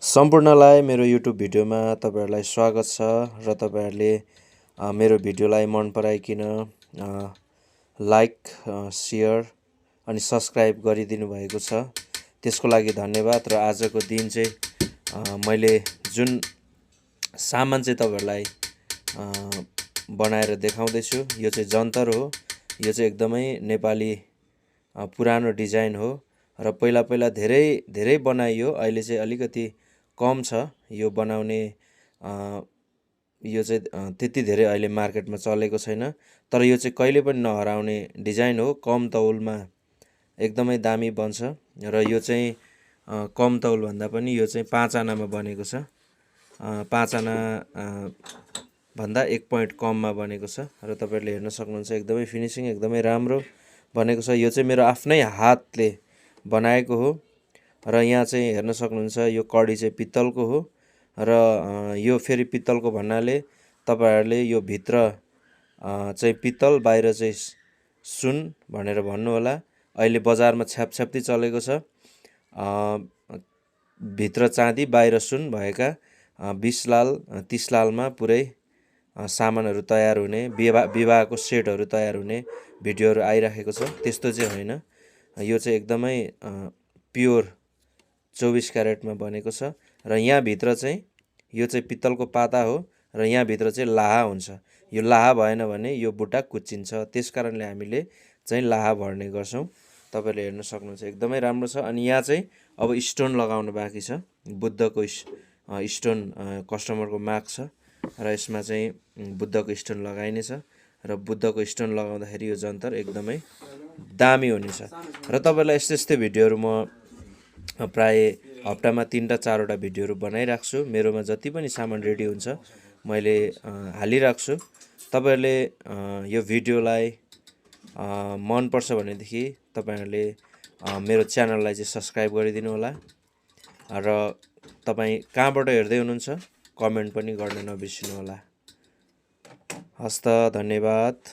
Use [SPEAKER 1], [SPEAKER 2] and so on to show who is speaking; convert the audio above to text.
[SPEAKER 1] सम्पूर्णलाई मेरो युट्युब भिडियोमा तपाईहरुलाई स्वागत छ र तपाईहरुले मेरो भिडियोलाई मन पराइकिन लाइक शेयर अनि सब्स्क्राइब गरिदिनु भएको छ। त्यसको लागि धन्यवाद। र आजको दिन चाहिँ मैले जुन सामान चाहिँ तपाईहरुलाई बनाएर देखाउँदै छु यो चाहिँ जन्तर हो। यो चाहिँ एकदमै नेपाली पुरानो डिजाइन हो र पहिला धेरै बनाइयो, अहिले चाहिँ अलिकति कम छ यो बनाउने। यो चाहिँ त्यति धेरै अहिले मार्केटमा चलेको छैन, तर यो चाहिँ कहिले पनि नहराउने डिजाइन हो। कम तौलमा एकदमै दामी बन्छ र यो चाहिँ कम तौल भन्दा पनि यो चाहिँ 5 आनामा बनेको छ। 5 आना भन्दा 1 पोइन्ट कममा बनेको छ र तपाईहरुले हेर्न सक्नुहुन्छ एकदमै फिनिशिङ एकदमै राम्रो बनेको छ। यो चाहिँ मेरो आफ्नै हातले बनाएको हो र यहाँ चाहिँ हेर्न सक्नुहुन्छ यो कडी चाहिँ पित्तलको हो र यो फेरि पित्तलको भन्नाले तपाईहरुले यो भित्र चाहिँ पित्तल बाहिर चाहिँ सुन भनेर भन्नु होला। अहिले बजारमा छ्यापछ्याप्ती चलेको छ। भित्र चाँदी बाहिर सुन भएका 20 लाल 30 लालमा पुरै सामानहरु तयार हुने, विवाहको सेटहरु तयार हुने भिडियोहरु आइराखेको छ। त्यस्तो चाहिँ होइन, यो चाहिँ एकदमै प्योर 24 क्यारेटमा बनेको छ र यहाँ भित्र चाहिँ यो चाहिँ पित्तलको पाता हो र यहाँ भित्र चाहिँ लाहा हुन्छ। यो लाहा भएन भने यो बुट्टा कुच्चिन्छ, त्यसकारणले हामीले चाहिँ लाहा भर्ने गर्छौं। तपाईहरुले हेर्न सक्नुहुन्छ एकदमै राम्रो छ। अनि यहाँ चाहिँ अब स्टोन लगाउन बाँकी छ। बुद्धको स्टोन कस्टमरको माग छ र यसमा चाहिँ बुद्धको स्टोन लगाइने छ र बुद्धको स्टोन लगाउँदाखेरि यो जन्तर एकदमै दामी हुनेछ। र तपाईहरुलाई यस्तै भिडियोहरु म प्राय हप्तामा 3 टा 4 वटा भिडियोहरु बनाइराख्छु। मेरोमा जति पनि सामान रेडी हुन्छ मैले हालिराख्छु। तपाईहरुले यो भिडियोलाई मन पर्छ भनेदेखि तपाईहरुले मेरो च्यानललाई चाहिँ सब्स्क्राइब गरिदिनु होला र तपाई कहाँबाट हेर्दै हुनुहुन्छ कमेन्ट पनि गर्न नबिर्सिनु होला। हस्त, धन्यवाद।